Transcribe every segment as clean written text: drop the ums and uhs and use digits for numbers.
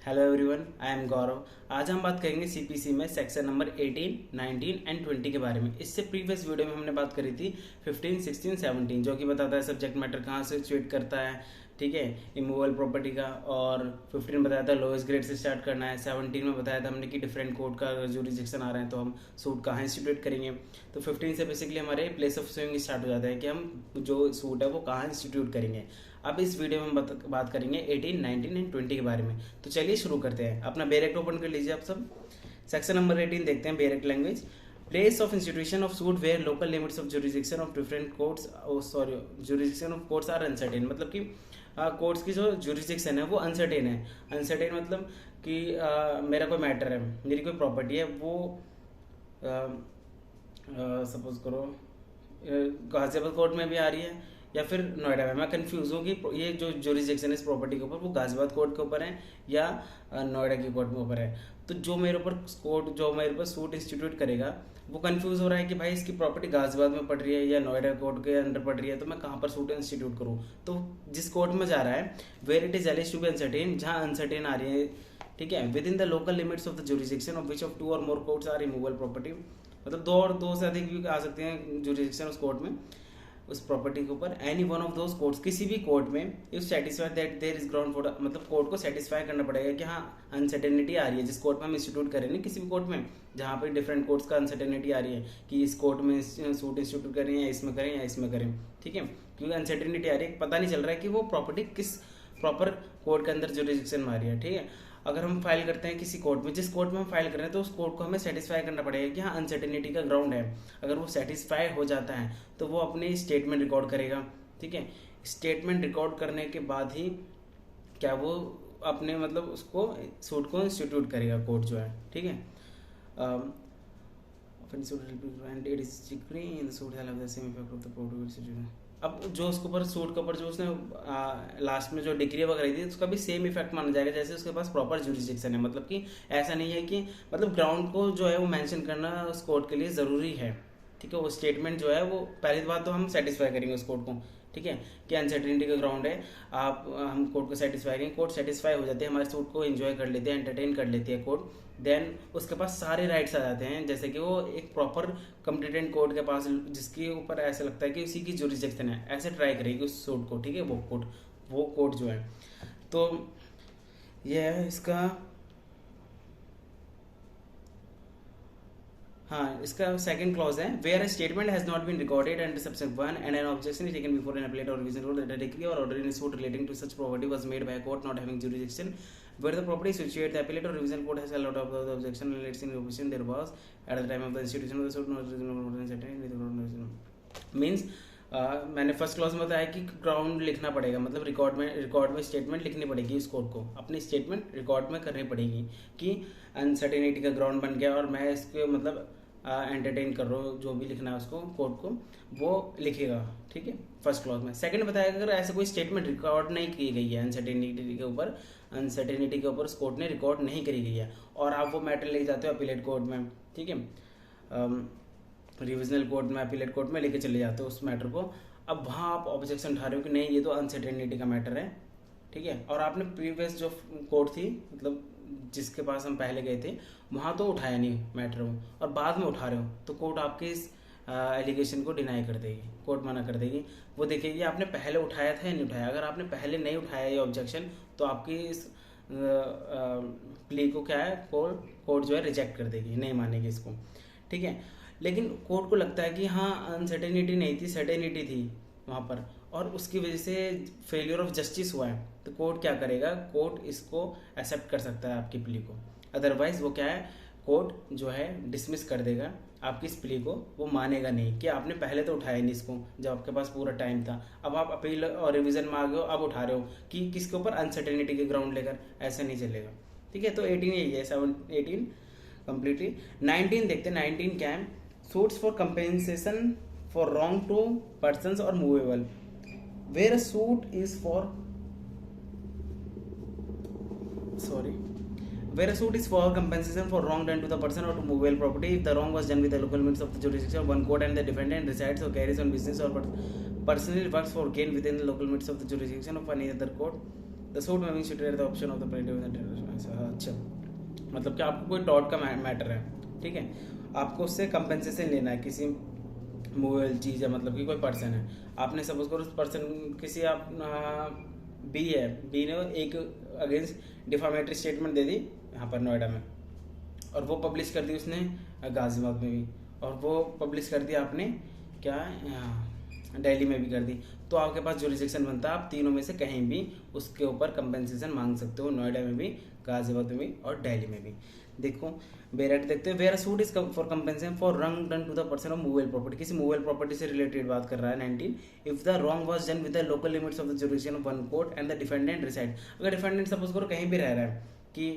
Hello everyone, I am गौरव। आज हम बात करेंगे सीपीसी में सेक्शन नंबर 18, 19 एंड 20 के बारे में। इससे प्रीवियस वीडियो में हमने बात करी थी 15, 16, 17 जो कि बताता है सब्जेक्ट मैटर कहाँ से सिचुएट करता है, ठीक है, इमूवेबल प्रॉपर्टी का। और 15 बताया था लोएस्ट ग्रेड से स्टार्ट करना है। 17 में बताया था हमने कि डिफरेंट कोर्ट का जुरिडिक्शन आ रहा है तो हम सूट कहाँ इंस्टीट्यूट करेंगे। तो 15 से बेसिकली हमारे प्लेस ऑफ स्विंग स्टार्ट हो जाता है कि हम जो सूट है वो कहाँ इंस्टीट्यूट करेंगे। अब इस वीडियो में हम बात करेंगे 18, 19 एंड 20 के बारे में। तो चलिए शुरू करते हैं। अपना बेरेक्ट ओपन कर लीजिए आप सब। सेक्शन नंबर 18 देखते हैं, बेरेक्ट language. Place of institution of suit where local limits of jurisdiction of different courts jurisdiction of courts are uncertain. मतलब कि कोर्ट्स की जो जुरिडिक्शन है वो अनसर्टेन है। अनसर्टेन मतलब कि मेरा कोई मैटर है, मेरी कोई प्रॉपर्टी है, वो सपोज करो गाजियाबाद कोर्ट में भी आ रही है या फिर नोएडा में। मैं कंफ्यूज हूँ कि ये जो जुरिडिक्शन है इस प्रॉपर्टी के ऊपर वो गाजियाबाद कोर्ट के ऊपर है या नोएडा की कोर्ट के ऊपर है। तो जो मेरे ऊपर सूट इंस्टीट्यूट करेगा वो कंफ्यूज हो रहा है कि भाई इसकी प्रॉपर्टी गाजियाबाद में पड़ रही है या नोएडा कोर्ट के अंडर पड़ रही है, तो मैं कहाँ पर सूट इंस्टीट्यूट करूँ। तो जिस कोर्ट में जा रहा है where it is alleged to be uncertain, जहाँ अनसर्टेन आ रही है, ठीक है, within the local limits of the jurisdiction of which of 2 or more courts are immovable property. मतलब दो से अधिक भी आ सकते हैं जुरिडिक्शन उस कोर्ट में, उस प्रॉपर्टी के ऊपर। Any one of those courts, किसी भी कोर्ट में, if satisfied that there is ground for, मतलब कोर्ट को सेटिस्फाई करना पड़ेगा कि हाँ अनसर्टेनिटी आ रही है। जिस कोर्ट में हम इंस्टीट्यूट करेंगे, किसी भी कोर्ट में जहाँ पे डिफरेंट कोर्ट्स का अनसर्टेनिटी आ रही है कि इस कोर्ट में सूट इंस्टीट्यूट करें या इसमें करें या इसमें करें, ठीक है, क्योंकि अनसर्टेनिटी आ रही है, पता नहीं चल रहा है कि वो प्रॉपर्टी किस प्रॉपर कोर्ट के अंदर जुरिडिक्शन में आ रही है, ठीक है। अगर हम फाइल करते हैं किसी कोर्ट में, जिस कोर्ट में हम फाइल कर रहे हैं, तो उस कोर्ट को हमें सेटिस्फाई करना पड़ेगा कि हाँ अनसर्टेनिटी का ग्राउंड है। अगर वो सेटिस्फाई हो जाता है तो वो अपनी स्टेटमेंट रिकॉर्ड करेगा, ठीक है। स्टेटमेंट रिकॉर्ड करने के बाद ही क्या वो अपने मतलब उसको सूट को इंस्टीट्यूट करेगा कोर्ट जो है, ठीक है। अब जो उसके ऊपर सूट के ऊपर जो उसने लास्ट में जो डिग्री वगैरह दी उसका भी सेम इफेक्ट माना जाएगा जैसे उसके पास प्रॉपर जुरिडिक्शन है। मतलब कि ऐसा नहीं है कि मतलब ग्राउंड को जो है वो मेंशन करना उस कोर्ट के लिए ज़रूरी है, ठीक है। वो स्टेटमेंट जो है वो पहली बात तो हम सेटिस्फाई करेंगे उस कोर्ट को, ठीक है, कि अनसर्टेनिटी का ग्राउंड है, आप हम कोर्ट को सेटिस्फाई करेंगे। कोर्ट सेटिस्फाई हो जाते हैं, हमारे सूट को एंजॉय कर लेते हैं, एंटरटेन कर लेती है कोर्ट। देन उसके पास सारे राइट्स आ जाते हैं, जैसे कि वो एक प्रॉपर कॉम्पिटेंट कोर्ट के पास जिसके ऊपर ऐसा लगता है कि उसी की जुरिडिक्शन है, ऐसे ट्राई करेगी उस सूट को, ठीक है, वो कोर्ट जो है। तो यह है इसका, हाँ, इसका सेकंड क्लॉज है, where a statement has not been recorded under subsection 1 and an objection is taken before an appellate or revision court that a decree or order in suit relating to such property was made by a court not having jurisdiction where the property is situated, the appellate or revision court has allowed of the objection and let's in opposition there was at the time of the institution of the suit not reasonable certain means मैंने first clause में बताया कि ground लिखना पड़ेगा, मतलब record में statement लिखनी पड़ेगी उस कोर्ट को, अपनी स्टेटमेंट रिकॉर्ड में करनी पड़ेगी कि अनसर्टेनिटी का ग्राउंड बन गया और मैं इसके मतलब एंटरटेन कर रहा हूँ, जो भी लिखना है उसको कोर्ट को वो लिखेगा, ठीक है, फर्स्ट क्लॉज में। सेकंड बताया अगर ऐसा कोई स्टेटमेंट रिकॉर्ड नहीं की गई है अनसर्टेनिटी के ऊपर उस कोर्ट ने रिकॉर्ड नहीं करी गई है और आप वो मैटर ले जाते हो अपीलेट कोर्ट में, ठीक है, रिविजनल कोर्ट में, अपीलेट कोर्ट में लेके चले जाते हो उस मैटर को। अब वहाँ आप ऑब्जेक्शन उठा रहे हो कि नहीं ये तो अनसर्टेनिटी का मैटर है, ठीक है, और आपने प्रीवियस जो कोर्ट थी मतलब जिसके पास हम पहले गए थे वहाँ तो उठाया नहीं मैटर हो और बाद में उठा रहे हो, तो कोर्ट आपके इस एलिगेशन को डिनाई कर देगी, कोर्ट मना कर देगी। वो देखेगी आपने पहले उठाया था या नहीं उठाया। अगर आपने पहले नहीं उठाया ये ऑब्जेक्शन तो आपकी इस प्ली को क्या है कोर्ट जो है रिजेक्ट कर देगी, नहीं मानेगी इसको, ठीक है। लेकिन कोर्ट को लगता है कि हाँ अनसर्टेनिटी नहीं थी, सर्टेनिटी थी वहाँ पर और उसकी वजह से फेलियर ऑफ जस्टिस हुआ है, तो कोर्ट क्या करेगा, कोर्ट इसको एक्सेप्ट कर सकता है आपकी प्ली को। अदरवाइज वो क्या है, कोर्ट जो है डिसमिस कर देगा आपकी इस प्ली को, वो मानेगा नहीं कि आपने पहले तो उठाया नहीं इसको जब आपके पास पूरा टाइम था, अब आप अपील और रिवीजन में आ गए हो, अब उठा रहे हो कि किसके ऊपर अनसर्टेनिटी के ग्राउंड लेकर, ऐसा नहीं चलेगा, ठीक है। तो 18 यही है, 18 कम्प्लीटली। 19 देखते हैं, 19 क्या है, suits for compensation for wrong to persons और movable where a suit is for compensation for wrong done to the person or to movable property if the wrong was done with the local limits of the jurisdiction of one court and the defendant resides or carries on business or personally works for gain within the local limits of the jurisdiction of any other court, the suit may be situated at the option of the plaintiff. अच्छा, मतलब कि आपको कोई taught का matter है, ठीक है, आपको उससे कंपेंसेशन लेना है किसी मूवेबल चीज़ है, मतलब कि कोई पर्सन है, आपने सपोज करो उस पर्सन किसी आप बी है, बी ने एक अगेंस्ट डिफामेटरी स्टेटमेंट दे दी यहाँ पर नोएडा में, और वो पब्लिश कर दी उसने गाजियाबाद में भी, और वो पब्लिश कर दिया आपने क्या दिल्ली में भी कर दी, तो आपके पास जुरिसडिक्शन बनता है, आप तीनों में से कहीं भी उसके ऊपर कंपेंसेशन मांग सकते हो, नोएडा में भी, गाजियाबाद में भी और दिल्ली में भी। देखो बेरेट देखते हैं, where suit is for compensation for wrong done to the person of movable property, किसी मूवेबल प्रॉपर्टी से रिलेटेड बात कर रहा है 19, if the wrong was done with the local limits of the jurisdiction of one court and the defendant reside, अगर defendant suppose करो कहीं भी रह रहा है कि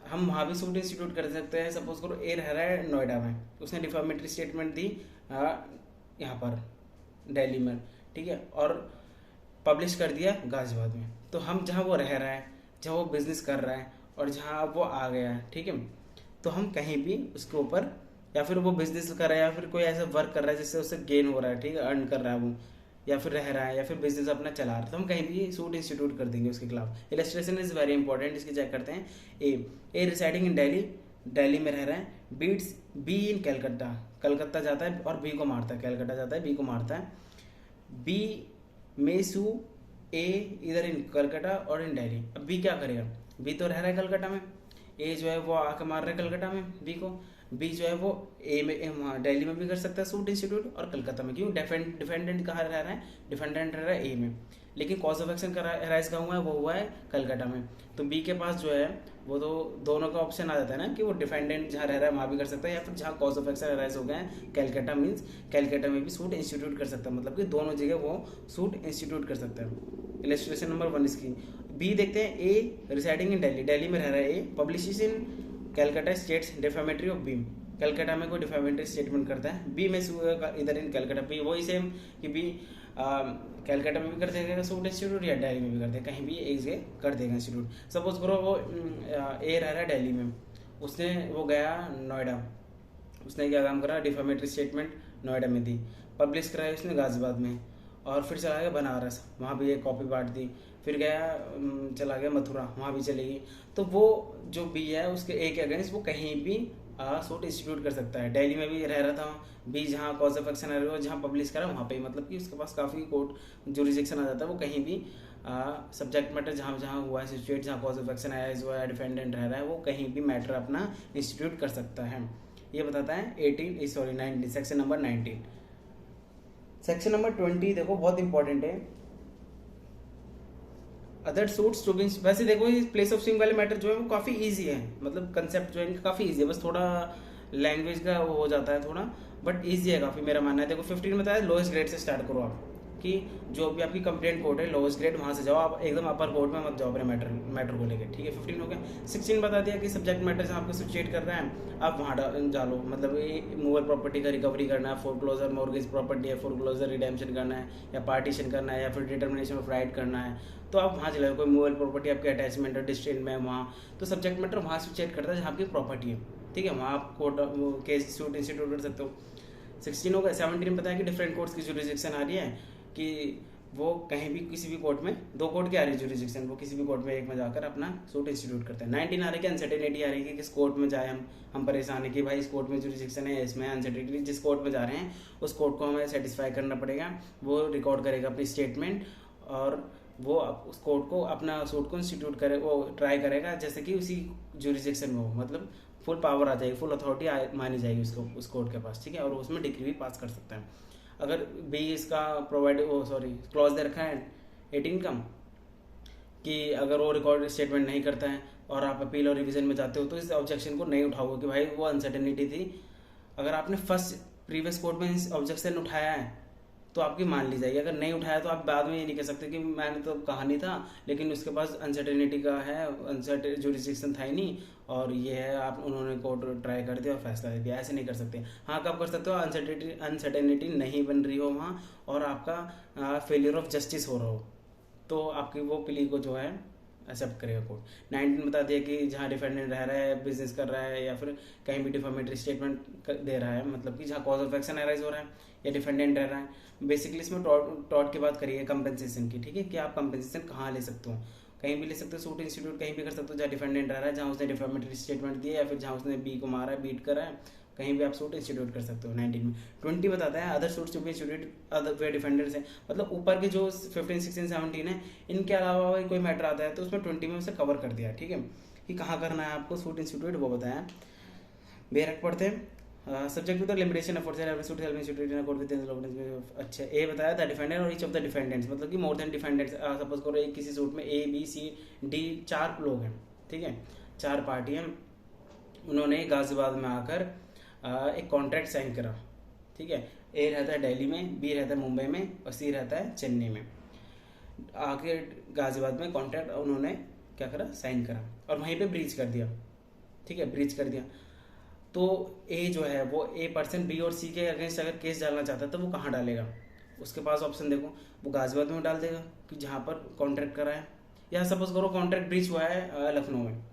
हम वहाँ भी सूट इंस्टीट्यूट कर सकते हैं, सपोज करो ए रह रहा है नोएडा में, उसने डिफामेटरी स्टेटमेंट दी यहाँ पर दिल्ली में, ठीक है, और पब्लिश कर दिया गाजियाबाद में, तो हम जहाँ वो रह रहा है, जहाँ वो बिजनेस कर रहा है और जहाँ वो आ गया है, ठीक है, तो हम कहीं भी उसके ऊपर, या फिर वो बिजनेस कर रहा है या फिर कोई ऐसा वर्क कर रहा है जिससे उससे गेन हो रहा है, ठीक है, अर्न कर रहा है वो, या फिर रह रहा है या फिर बिजनेस अपना चला रहा है, तो हम कहीं भी सूट इंस्टीट्यूट कर देंगे उसके खिलाफ। इलस्ट्रेशन इज वेरी इंपॉर्टेंट, इसकी चेक करते हैं। A residing in Delhi, Delhi में रह रहा है, beats B in Calcutta, Calcutta जाता है और बी को मारता है, कलकत्ता जाता है बी को मारता है, बी में सू ए इधर इन कलकत्ता और इन दिल्ली। अब बी क्या करेगा, बी तो रह रहा है कलकत्ता में, ए जो है वो आके मार रहा है कलकत्ता में बी को, बी जो है वो ए में दिल्ली में भी कर सकता है सूट इंस्टीट्यूट और कलकत्ता में, क्यों, डिफेंडेंट कहाँ रह रहा है, डिफेंडेंट रह रहा है ए में, लेकिन कॉज ऑफ एक्शन का राइज कहाँ हुआ है, वो हुआ है कलकत्ता में, तो बी के पास जो है वो तो दोनों का ऑप्शन आ जाता है ना कि वो डिफेंडेंट जहाँ रह रहा है वहाँ भी कर सकता है, या फिर जहाँ कॉज ऑफ एक्शन राइज हो गया है कलकत्ता मीन्स कलकत्ता में भी सूट इंस्टीट्यूट कर सकता है, मतलब कि दोनों जगह वो सूट इंस्टीट्यूट कर सकता है। इलस्ट्रेशन नंबर 1 इसकी। बी देखते हैं, A residing in Delhi, Delhi में रह रहा है A, publishes in Calcutta states defamatory of B, Calcutta में कोई डिफेमेटरी स्टेटमेंट करता है, बी में इधर इन कलकत्ता, बी वही सेम कि बी कलकत्ता में भी कर देगा सूट इंस्टीट्यूट या दिल्ली में भी कर देगा, कहीं भी एक जगह कर देगा इंस्टीट्यूट। सपोज करो वो ए रह रहा है दिल्ली में, उसने वो गया नोएडा, उसने क्या काम करा, डिफेमेटरी स्टेटमेंट नोएडा में दी, पब्लिश कराई उसने गाजियाबाद में, और फिर चला गया बनारस, वहाँ भी एक कॉपी बांट दी, फिर गया चला गया मथुरा, वहाँ भी चलेगी, तो वो जो बी है उसके ए के अगेंस्ट वो कहीं भी सूट इंस्टीट्यूट कर सकता है। दिल्ली में भी रह रहा था बी, जहाँ कॉज ऑफ एक्शन आ रहा है जहाँ पब्लिश करा वहाँ पे, मतलब कि उसके पास काफ़ी कोर्ट जुरिसडिक्शन आ जाता है, वो कहीं भी सब्जेक्ट मैटर जहाँ जहाँ हुआ है सिचुएट, जहाँ कॉज ऑफ एक्शन आया जो है डिफेंडेंट रह रहा है, वो कहीं भी मैटर अपना इंस्टीट्यूट कर सकता है। ये बताता है 19 सेक्शन नंबर 19। सेक्शन नंबर 20 देखो बहुत इंपॉर्टेंट है, अदर सूट्स टू बी, वैसे देखो ये प्लेस ऑफ स्विंग वाले मैटर जो है वो काफ़ी इजी है, मतलब कंसेप्ट जो है इनका काफ़ी इजी है, बस थोड़ा लैंग्वेज का वो हो जाता है थोड़ा, बट इजी है काफ़ी, मेरा मानना है। देखो 15 में बताया लोएस्ट ग्रेड से स्टार्ट करो आप, कि जो भी आपकी कंप्लेंट कोर्ट है लोएस्ट ग्रेड वहाँ से जाओ, आप एकदम अपर कोर्ट में मत जाओ अपने मैटर को लेकर, ठीक है। 15 हो गया। 16 बता दिया कि सब्जेक्ट मैटर जहाँ आपको सिचुएट कर रहा है आप वहाँ जा लो, मतलब ये मूवेबल प्रॉपर्टी का रिकवरी करना है, फोरक्लोजर मॉर्गेज प्रॉपर्टी है, फोरक्लोजर रिडेम्पशन करना है या पार्टीशन करना है या फिर डिटर्मिनेशन ऑफ राइट करना है, तो आप वहाँ चले, कोई मूवेबल प्रॉपर्टी आपकी अटैचमेंट और डिस्ट्रेंट में है वहाँ, तो सब्जेक्ट मैटर वहाँ सिचुएट करता है जहाँ आपकी प्रॉपर्टी है, ठीक है, वहाँ आप कोर्ट केस सूट इंस्टीट्यूट कर सकते हो। 16 हो गया। 17 बताया कि डिफरेंट कोर्ट्स की जुरिसडिक्शन आ रही है, कि वो कहीं भी किसी भी कोर्ट में, 2 कोर्ट की आ रही है जुरिसडिक्शन, वो किसी भी कोर्ट में एक में जाकर अपना सूट इंस्टीट्यूट करते हैं। 19 आ रही है कि अनसर्टेनिटी आ रही है कि किस कोर्ट में जाए, हम परेशान है कि भाई इस कोर्ट में जुरिसडिक्शन है, इसमें अनसर्टेनिटी, जिस कोर्ट में जा रहे हैं उस कोर्ट को हमें सेटिस्फाई करना पड़ेगा, वो रिकॉर्ड करेगा अपनी स्टेटमेंट, और वो उस कोर्ट को अपना सूट को इंस्टीट्यूट करे, वो ट्राई करेगा जैसे कि उसी जुरिसडिक्शन में हो, मतलब फुल पावर आ जाएगी, फुल अथॉरिटी मानी जाएगी उसको उस कोर्ट के पास, ठीक है, और उसमें डिग्री भी पास कर सकता है। अगर बी इसका प्रोवाइड क्लॉज दे रखा है 18 का, कि अगर वो रिकॉर्ड स्टेटमेंट नहीं करता है और आप अपील और रिवीजन में जाते हो तो इस ऑब्जेक्शन को नहीं उठाओगे कि भाई वो अनसर्टेनिटी थी, अगर आपने फर्स्ट प्रीवियस कोर्ट में इस ऑब्जेक्शन उठाया है तो आपकी मान ली जाएगी, अगर नहीं उठाया तो आप बाद में ये नहीं कह सकते कि मैंने तो कहा नहीं था लेकिन उसके पास अनसर्टेनिटी का है, अनसर्टेन जुरिसडिक्शन था ही नहीं और ये है, आप उन्होंने कोर्ट ट्राई कर दिया और फैसला दे दिया, ऐसे नहीं कर सकते। हाँ कब कर सकते हो, अनसर्टेनिटी नहीं बन रही हो वहाँ और आपका फेलियर ऑफ जस्टिस हो रहा हो, तो आपकी वो प्ली को जो है एक्सेप्ट करेगा कोर्ट। 19 बता दिया कि जहाँ डिफेंडेंट रह रहा है, बिजनेस कर रहा है या फिर कहीं भी डिफामेटरी स्टेटमेंट दे रहा है, मतलब कि जहाँ कॉज ऑफ एक्शन अराइज हो रहा है या डिफेंडेंट रह रहा है। बेसिकली इसमें टॉट की बात करिए कंपेंसेशन की, ठीक है, कि आप कंपेंसेशन कहाँ ले सकते हो, कहीं भी ले सकते हो सूट इंस्टीट्यूट, कहीं भी कर सकते हो जहाँ डिफेंडेंट रह रहा है, जहाँ उसने डिफेमेटरी स्टेटमेंट दिया या फिर जहाँ उसने बी को मारा है, बीट करा है, कहीं भी आप सूट इंस्टीट्यूट कर सकते हो। 19 में 20 बताता है other suits to be institute other way defenders है, मतलब ऊपर के जो 15, 16, 17 है इनके अलावा कोई मैटर आता है तो उसमें 20 में उसे कवर कर दिया, ठीक है, कि कहाँ करना है आपको सूट इंस्टीट्यूट वो बताया। बेरक पढ़ते हैं subject to the limitation of force and suit help institute in accord with the अच्छा ए बताया द डिफेंडेंट और ईच ऑफ द डिफेंडेंट्स, मतलब कि मोर देन डिफेंडेंट्स, सपोज करो एक किसी सूट में ए बी सी डी 4 लोग हैं, ठीक है, 4 पार्टी हैं, उन्होंने गाजियाबाद में आकर एक कॉन्ट्रैक्ट साइन करा, ठीक है, ए रहता है दिल्ली में, बी रहता है मुंबई में और सी रहता है चेन्नई में। आके गाजियाबाद में कॉन्ट्रैक्ट उन्होंने क्या करा, साइन करा और वहीं पे ब्रीच कर दिया, ठीक है, ब्रीच कर दिया। तो ए जो है वो ए पर्सन बी और सी के अगेंस्ट अगर केस डालना चाहता है तो वो कहाँ डालेगा, उसके पास ऑप्शन देखो, वो गाजियाबाद में डाल देगा कि जहाँ पर कॉन्ट्रैक्ट करा है, या सपोज करो कॉन्ट्रैक्ट ब्रीच हुआ है लखनऊ में,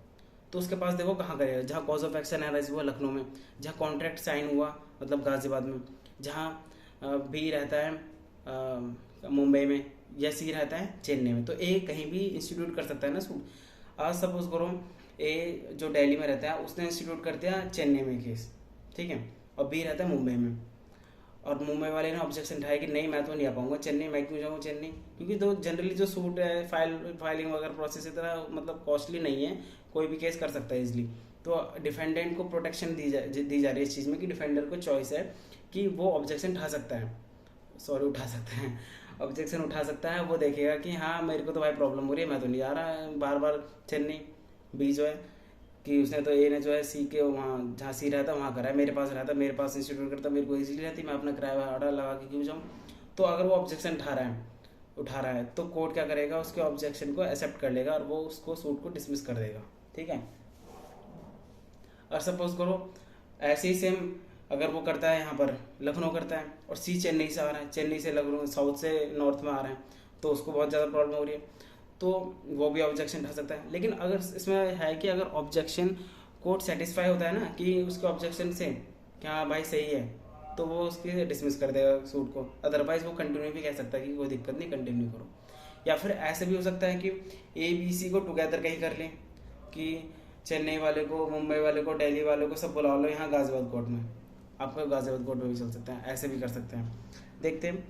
तो उसके पास देखो कहाँ करेगा, जहाँ कॉज ऑफ एक्शन अराइज हुआ लखनऊ में, जहाँ कॉन्ट्रैक्ट साइन हुआ मतलब गाजियाबाद में, जहाँ बी रहता है मुंबई में या सी रहता है चेन्नई में, तो ए कहीं भी इंस्टीट्यूट कर सकता है ना सूट। आज सपोज करो ए जो दिल्ली में रहता है उसने इंस्टीट्यूट कर दिया चेन्नई में केस, ठीक है, और बी रहता है मुंबई में, और मुंबई वाले ने ऑब्जेक्शन उठाया कि नहीं मैं तो नहीं आ पाऊंगा चेन्नई, मैं क्यों जाऊँ चेन्नई, क्योंकि तो जनरली जो सूट है फाइलिंग वगैरह प्रोसेस इतना मतलब कॉस्टली नहीं है, कोई भी केस कर सकता है इजिली। तो डिफेंडेंट को प्रोटेक्शन दी जा रही है इस चीज़ में कि डिफेंडर को चॉइस है कि वो ऑब्जेक्शन उठा सकता है, उठा सकता है, ऑब्जेक्शन उठा सकता है, वो देखेगा कि हाँ मेरे को तो भाई प्रॉब्लम हो रही है, मैं तो नहीं आ रहा बार बार चेन्नई। बी जो है कि उसने तो ए ने जो है सी के वहाँ जहाँ सी रहता वहाँ करा है, मेरे पास रहता, मेरे पास इंस्टीट्यूट करता, मेरे को इजीली रहती, मैं अपना किराया भाड़ा लगा के क्यों जाऊँ। तो अगर वो ऑब्जेक्शन उठा रहा है तो कोर्ट क्या करेगा, उसके ऑब्जेक्शन को एक्सेप्ट कर लेगा और वो उसको सूट को डिसमिस कर देगा, ठीक है। और सपोज करो ऐसे ही सेम अगर वो करता है यहाँ पर लखनऊ करता है और सी चेन्नई से आ रहा है, चेन्नई से लखनऊ साउथ से नॉर्थ में आ रहा है, तो उसको बहुत ज़्यादा प्रॉब्लम हो रही है, तो वो भी ऑब्जेक्शन उठा सकता है। लेकिन अगर इसमें है कि अगर ऑब्जेक्शन कोर्ट सेटिस्फाई होता है ना कि उसके ऑब्जेक्शन से कि हाँ भाई सही है, तो वो उसके डिसमिस कर देगा सूट को, अदरवाइज वो कंटिन्यू भी कह सकता है कि कोई दिक्कत नहीं कंटिन्यू करो। या फिर ऐसे भी हो सकता है कि ए बी सी को टुगेदर कहीं कर लें कि चेन्नई वाले को, मुंबई वाले को, दिल्ली वाले को सब बुला लो यहाँ गाजियाबाद कोर्ट में, आपको गाजियाबाद कोर्ट में भी चल सकता है, ऐसे भी कर सकते हैं। देखते हैं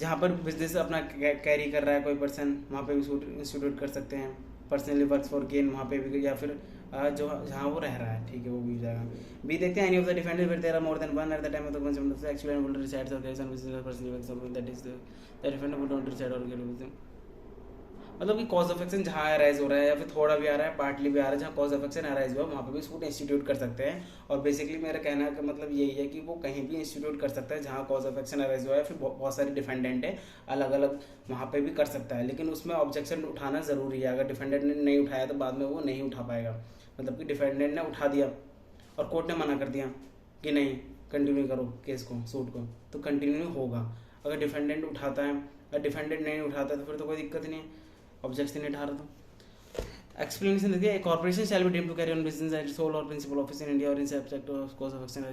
जहाँ पर बिजनेस अपना कैरी कर रहा है कोई पर्सन, वहाँ पे भी सूट इंस्टीट्यूट कर सकते हैं, पर्सनली वर्क फॉर गेन वहाँ पे भी, या फिर जो जहाँ वो रह रहा है, ठीक है, वो भी जाएगा। बी देखते हैं any of the defendant where there are more than one at the time of the consumption actually and would resides or case on which the person living that is the defendant would not reside or get, मतलब कि cause of action जहाँ arise हो रहा है या फिर थोड़ा भी आ रहा है, पार्टली भी आ रहा है, जहाँ कॉज ऑफ एक्शन अराइज हुआ वहाँ पे भी सूट इंस्टीट्यूट कर सकते हैं। और बेसिकली मेरा कहना का मतलब यही है कि वो कहीं भी इंस्टीट्यूट कर सकता है जहाँ कॉज ऑफ एक्शन अराइज हुआ है, फिर बहुत सारे डिफेंडेंट है अलग अलग, वहाँ पे भी कर सकता है, लेकिन उसमें ऑब्जेक्शन उठाना ज़रूरी है। अगर डिफेंडेंट ने नहीं उठाया तो बाद में वो नहीं उठा पाएगा, मतलब कि डिफेंडेंट ने उठा दिया और कोर्ट ने मना कर दिया कि नहीं कंटिन्यू करो केस को, सूट को, तो कंटिन्यू होगा। अगर डिफेंडेंट उठाता है, अगर डिफेंडेंट नहीं उठाता तो फिर तो कोई दिक्कत नहीं है, ऑब्जेक्शन नहीं उठा रहा तो। एक्सप्लेनेशन देखिए, corporation shall be deemed to carry on business as sole or principal office in India or in subject of cause of action,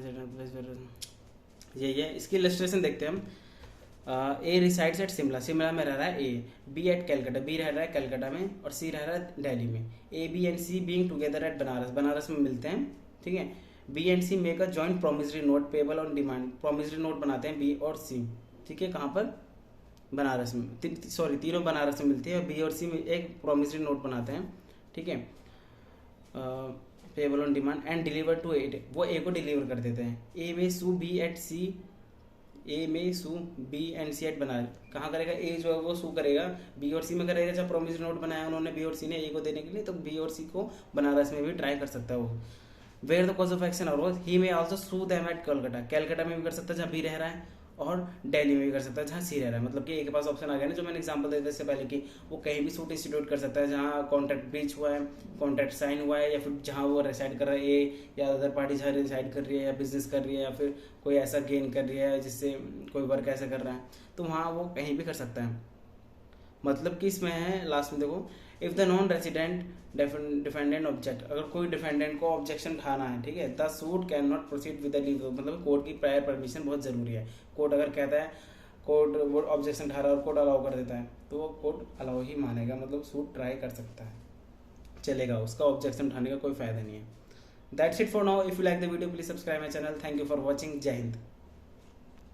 यही है। इसकी इलस्ट्रेशन देखते हैं हम। A resides at Shimla, Shimla में रह रहा है A, B at Calcutta, B रह रहा है कैलकाटा में और सी रह रहा है दिल्ली में। A B and C being together at Banaras, Banaras में मिलते हैं, ठीक है। B and C make a joint promissory note payable on demand, promissory note बनाते हैं बी और सी, ठीक है, कहाँ पर, बनारस में, तीनों बनारस में मिलती है। बी और सी में एक प्रोमिसरी नोट बनाते हैं, ठीक है, payable on demand and deliver to A, वो ए को डिलीवर कर देते हैं। ए में sue B eight C, A में sue B and C at Banaras, कहाँ करेगा, ए जो है वो सू करेगा बी और सी में करेगा। जब प्रोमिसरी नोट बनाया उन्होंने बी और सी ने ए को देने के लिए, तो बी और सी को बनारस में भी ट्राई कर सकता है वो। Where the cause of action और ही में also sue them at Calcutta, Calcutta में भी कर सकता है जहाँ बी रह रहा है, और दिल्ली में भी कर सकता है जहाँ सी रह रहा है। मतलब कि एक के पास ऑप्शन आ गया ना, जो मैंने एग्जांपल दिया था इससे पहले कि वो कहीं भी सूट इंस्टीट्यूट कर सकता है जहाँ कॉन्ट्रैक्ट ब्रीच हुआ है, कॉन्ट्रैक्ट साइन हुआ है, या फिर जहाँ वो रेसाइड कर रहा है ए, या अदर पार्टी जहाँ रेसाइड कर रही है या बिजनेस कर रही है, या फिर कोई ऐसा गेन कर रही है जिससे कोई वर्क ऐसा कर रहा है, तो वहाँ वो कहीं भी कर सकता है। मतलब कि इसमें है लास्ट में देखो, if the non resident defendant object, अगर कोई डिफेंडेंट को ऑब्जेक्शन उठाना है, ठीक है, the suit can not proceed with the leave, मतलब कोर्ट की प्रायर परमिशन बहुत जरूरी है। कोर्ट अगर कहता है, कोर्ट वो ऑब्जेक्शन उठा रहा है और कोर्ट अलाउ कर देता है, तो वो कोर्ट अलाउ ही मानेगा, मतलब सूट ट्राई कर सकता है, चलेगा, उसका ऑब्जेक्शन उठाने का कोई फ़ायदा नहीं है। That's it for now. If you like the video please subscribe my channel. Thank you for watching. जय हिंद।